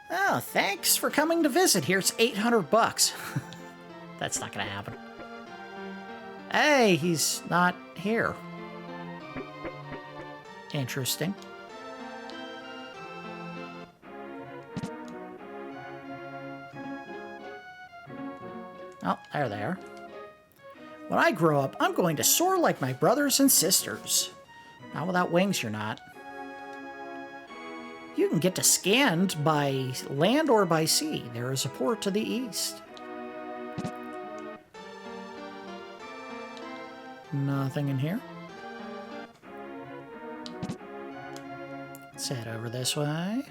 Oh, thanks for coming to visit. Here's $800. That's not gonna happen. Hey, he's not here. Interesting. Oh, there they are. When I grow up, I'm going to soar like my brothers and sisters. Not without wings, you're not. You can get to Scand by land or by sea. There is a port to the east. Nothing in here. Let's head over this way.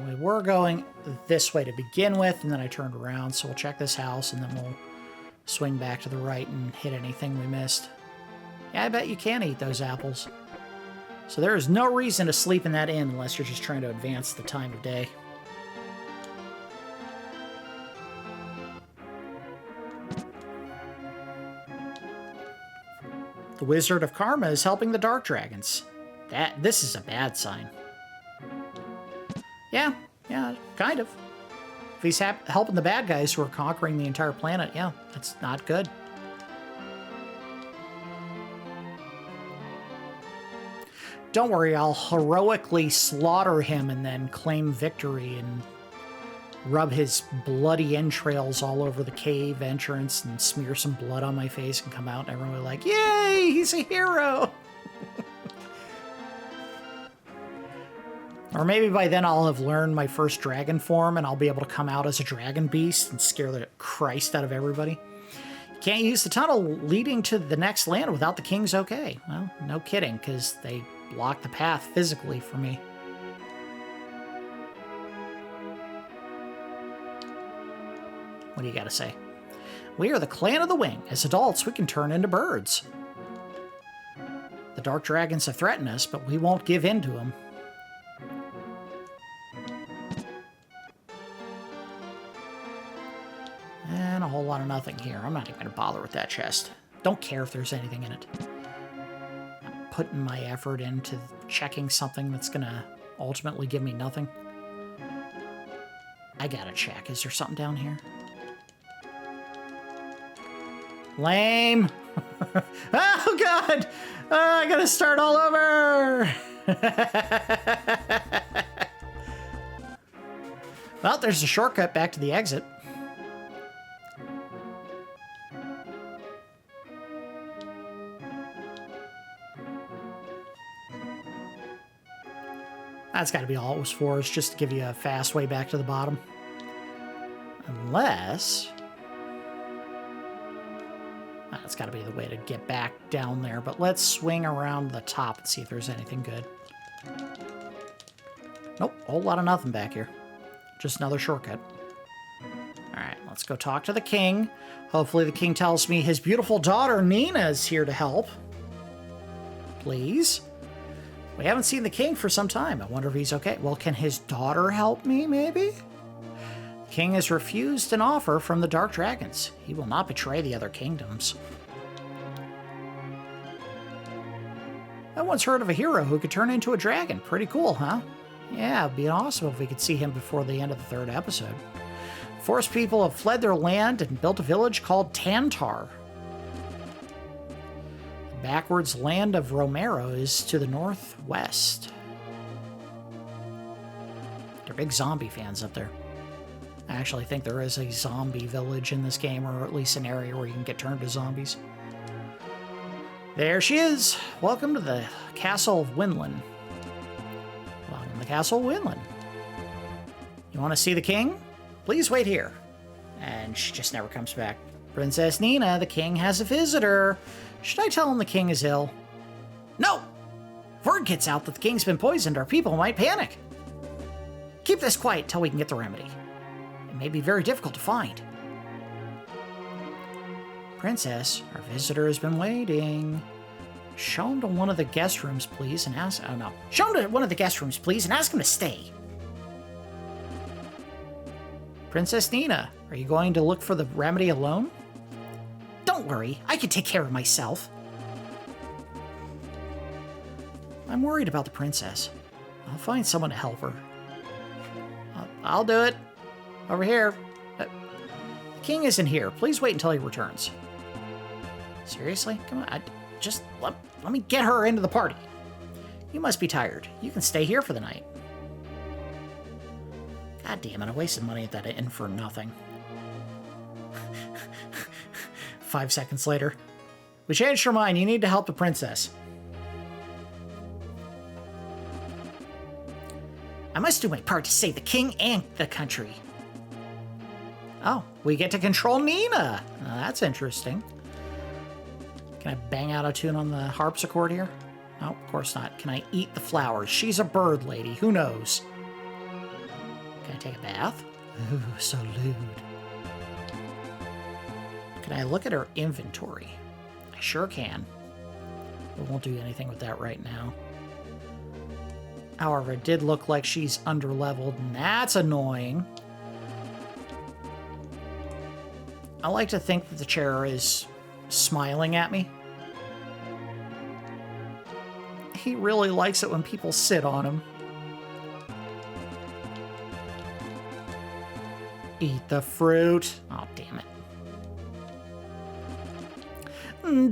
We were going this way to begin with, and then I turned around, so we'll check this house, and then we'll swing back to the right and hit anything we missed. Yeah, I bet you can eat those apples. So there is no reason to sleep in that inn unless you're just trying to advance the time of day. The Wizard of Karma is helping the Dark Dragons. This is a bad sign. Yeah, kind of. If he's helping the bad guys who are conquering the entire planet, yeah, that's not good. Don't worry, I'll heroically slaughter him and then claim victory and rub his bloody entrails all over the cave entrance and smear some blood on my face and come out and everyone will be like, yay, he's a hero! Or maybe by then I'll have learned my first dragon form and I'll be able to come out as a dragon beast and scare the Christ out of everybody. You can't use the tunnel leading to the next land without the king's okay. Well, no kidding, because they block the path physically for me. What do you got to say? We are the clan of the wing. As adults, we can turn into birds. The dark dragons have threatened us, but we won't give in to them. And a whole lot of nothing here. I'm not even going to bother with that chest. Don't care if there's anything in it. I'm putting my effort into checking something that's going to ultimately give me nothing. I gotta check. Is there something down here? Lame. Oh, God. Oh, I gotta start all over. Well, there's a shortcut back to the exit. That's got to be all it was for, is just to give you a fast way back to the bottom. Unless... That's got to be the way to get back down there. But let's swing around the top and see if there's anything good. Nope, a whole lot of nothing back here. Just another shortcut. Alright, let's go talk to the king. Hopefully the king tells me his beautiful daughter Nina is here to help. Please. We haven't seen the king for some time. I wonder if he's okay. Well, can his daughter help me, maybe? The king has refused an offer from the Dark Dragons. He will not betray the other kingdoms. I once heard of a hero who could turn into a dragon. Pretty cool, huh? Yeah, it'd be awesome if we could see him before the end of the 3rd episode. Forest people have fled their land and built a village called Tantar. The backwards land of Romero is to the northwest. They're big zombie fans up there. I actually think there is a zombie village in this game, or at least an area where you can get turned to zombies. There she is! Welcome to the Castle of Winlan. Welcome to the Castle of Winlan. You want to see the king? Please wait here. And she just never comes back. Princess Nina, the king has a visitor. Should I tell him the king is ill? No! If word gets out that the king's been poisoned, our people might panic. Keep this quiet till we can get the remedy. It may be very difficult to find. Princess, our visitor has been waiting. Show him to one of the guest rooms, please, and ask... Oh, no. Show him to one of the guest rooms, please, and ask him to stay. Princess Nina, are you going to look for the remedy alone? Don't worry, I can take care of myself. I'm worried about the princess. I'll find someone to help her. I'll do it. Over here. The king isn't here. Please wait until he returns. Seriously? Come on, just let me get her into the party. You must be tired. You can stay here for the night. God damn it, I wasted money at that inn for nothing. 5 seconds later. We changed your mind. You need to help the princess. I must do my part to save the king and the country. Oh, we get to control Nina. That's interesting. Can I bang out a tune on the harpsichord here? No, of course not. Can I eat the flowers? She's a bird lady. Who knows? Can I take a bath? Ooh, so lewd. Can I look at her inventory? I sure can. But won't do anything with that right now. However, it did look like she's underleveled, and that's annoying. I like to think that the chair is smiling at me. He really likes it when people sit on him. Eat the fruit. Oh, damn it.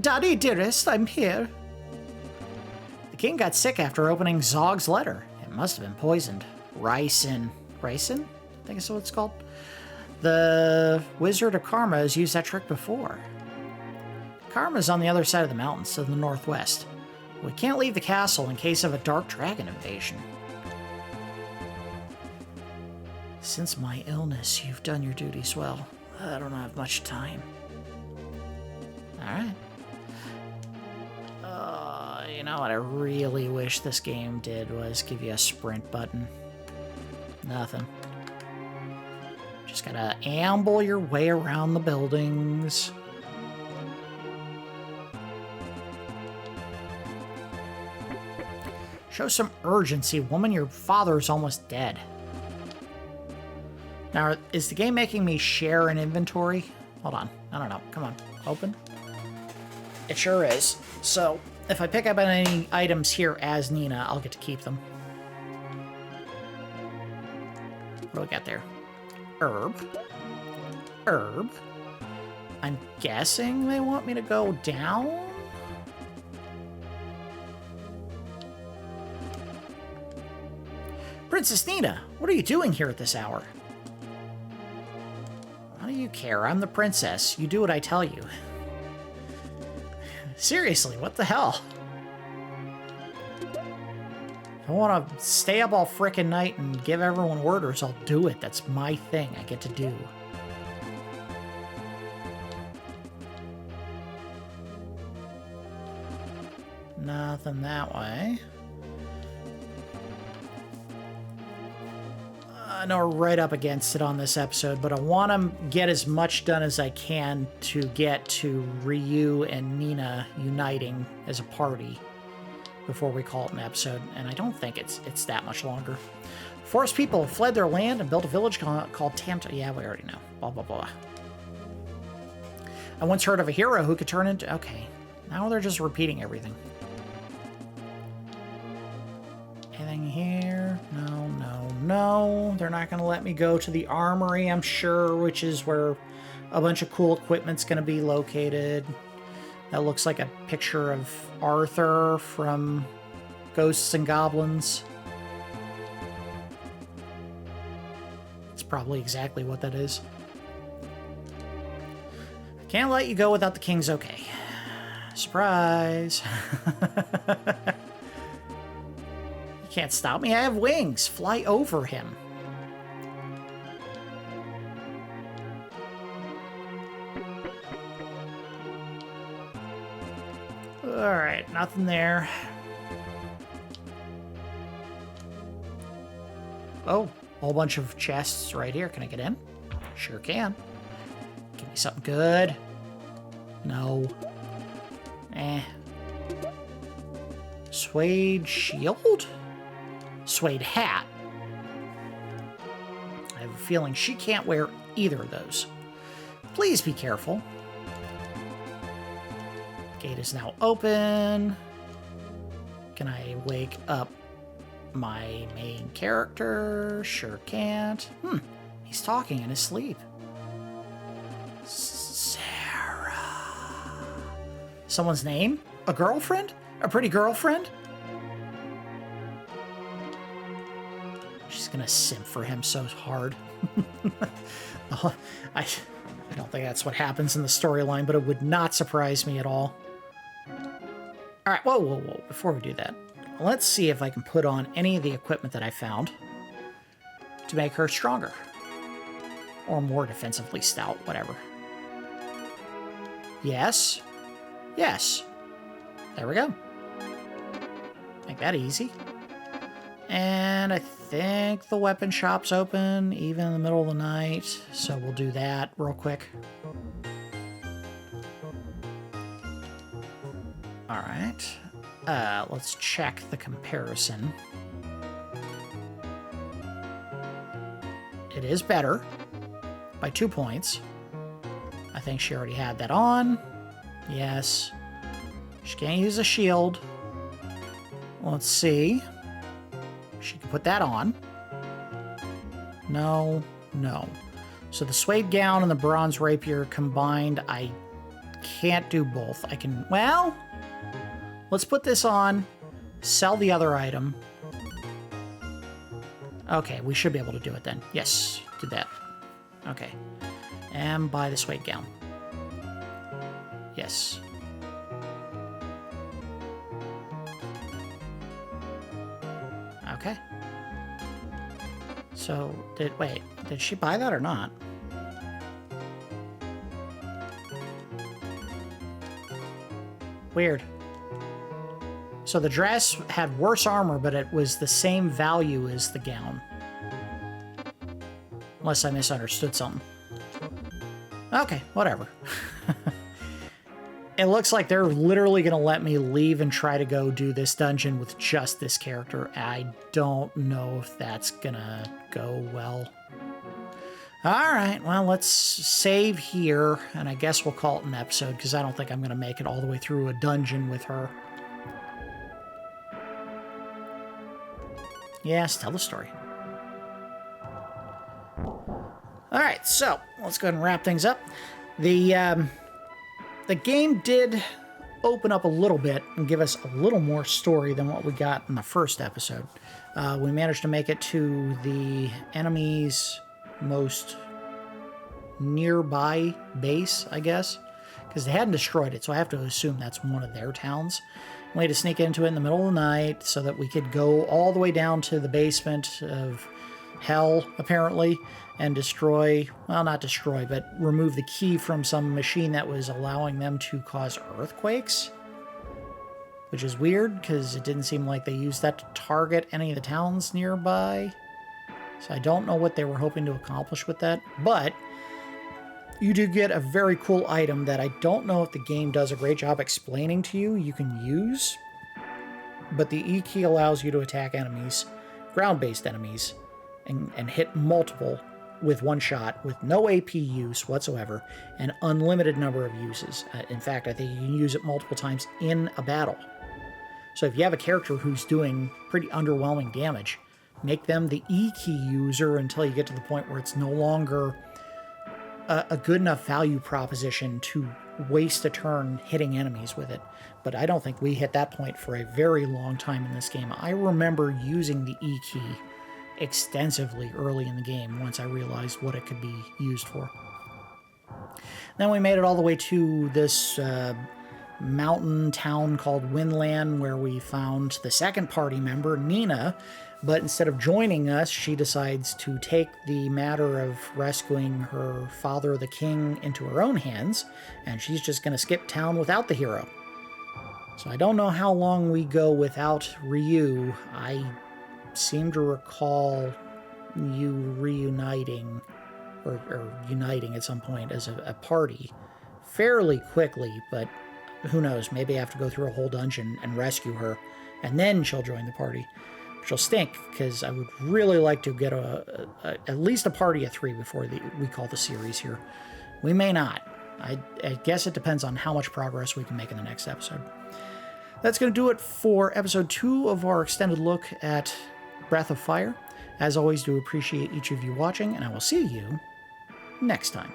Daddy dearest, I'm here. The king got sick after opening Zog's letter. It must have been poisoned. Ricin. Ricin? I think that's what it's called. The Wizard of Karma has used that trick before. Karma's on the other side of the mountains to the northwest. We can't leave the castle in case of a dark dragon invasion. Since my illness, you've done your duties well. I don't have much time. Alright. You know what I really wish this game did was give you a sprint button. Nothing. Just gotta amble your way around the buildings. Show some urgency, woman. Your father's almost dead. Now, is the game making me share an inventory? Hold on. I don't know. Come on. Open. It sure is. So, if I pick up any items here as Nina, I'll get to keep them. What do we got there? Herb. Herb. I'm guessing they want me to go down? Princess Nina, what are you doing here at this hour? Why do you care? I'm the princess. You do what I tell you. Seriously, what the hell? I want to stay up all frickin' night and give everyone orders, I'll do it. That's my thing I get to do. Nothing that way. I know we're right up against it on this episode, but I want to get as much done as I can to get to Ryu and Nina uniting as a party before we call it an episode, and I don't think it's that much longer. Forest people have fled their land and built a village called Tamta. Yeah, we already know. Blah, blah, blah. I once heard of a hero who could turn into... Okay, now they're just repeating everything. Anything here? No, no, no. They're not going to let me go to the armory, I'm sure, which is where a bunch of cool equipment's going to be located. That looks like a picture of Arthur from Ghosts and Goblins. It's probably exactly what that is. Can't let you go without the king's okay. Surprise. You can't stop me. I have wings. Fly over him. Alright, nothing there. Oh, a whole bunch of chests right here. Can I get in? Sure can. Give me something good. No. Eh. Suede shield? Suede hat. I have a feeling she can't wear either of those. Please be careful. Gate is now open. Can I wake up my main character? Sure can't. He's talking in his sleep. Sarah. Someone's name? A girlfriend? A pretty girlfriend? She's gonna simp for him so hard. I don't think that's what happens in the storyline, but it would not surprise me at all. Alright, whoa, whoa, whoa. Before we do that, let's see if I can put on any of the equipment that I found to make her stronger. Or more defensively stout, whatever. Yes. Yes. There we go. Make that easy. And I think the weapon shop's open, even in the middle of the night. So we'll do that real quick. Alright. Let's check the comparison. It is better by 2 points. I think she already had that on. Yes. She can't use a shield. Let's see. She can put that on. No, no. So the suede gown and the bronze rapier combined, I can't do both. I can, well, let's put this on, sell the other item. Okay, we should be able to do it then. Yes, do that. Okay. And buy the suede gown. Yes. Okay. So, wait, did she buy that or not? Weird. So the dress had worse armor, but it was the same value as the gown. Unless I misunderstood something. Okay, whatever. It looks like they're literally going to let me leave and try to go do this dungeon with just this character. I don't know if that's going to go well. Alright, well, let's save here, and I guess we'll call it an episode, because I don't think I'm going to make it all the way through a dungeon with her. Yes, tell the story. Alright, so, let's go ahead and wrap things up. The game did open up a little bit and give us a little more story than what we got in the first episode. We managed to make it to the enemy's most nearby base, I guess, because they hadn't destroyed it, so I have to assume that's one of their towns. We had to sneak into it in the middle of the night so that we could go all the way down to the basement of hell, apparently, and destroy, well, not destroy, but remove the key from some machine that was allowing them to cause earthquakes. Which is weird, because it didn't seem like they used that to target any of the towns nearby. So I don't know what they were hoping to accomplish with that. But you do get a very cool item that I don't know if the game does a great job explaining to you. You can use, but the E key allows you to attack enemies, ground-based enemies, and hit multiple with one shot, with no AP use whatsoever, and unlimited number of uses. In fact, I think you can use it multiple times in a battle. So if you have a character who's doing pretty underwhelming damage, make them the E key user until you get to the point where it's no longer a good enough value proposition to waste a turn hitting enemies with it. But I don't think we hit that point for a very long time in this game. I remember using the E key extensively early in the game once I realized what it could be used for. Then we made it all the way to this mountain town called Winlan, where we found the second party member, Nina, but instead of joining us, she decides to take the matter of rescuing her father, the king, into her own hands, and she's just going to skip town without the hero. So I don't know how long we go without Ryu. I seem to recall you reuniting, or uniting at some point as a party fairly quickly, but who knows, maybe I have to go through a whole dungeon and rescue her, and then she'll join the party. Which will stink, because I would really like to get at least a party of 3 before we call the series here. We may not. I guess it depends on how much progress we can make in the next episode. That's going to do it for episode 2 of our extended look at Breath of Fire. As always, do appreciate each of you watching, and I will see you next time.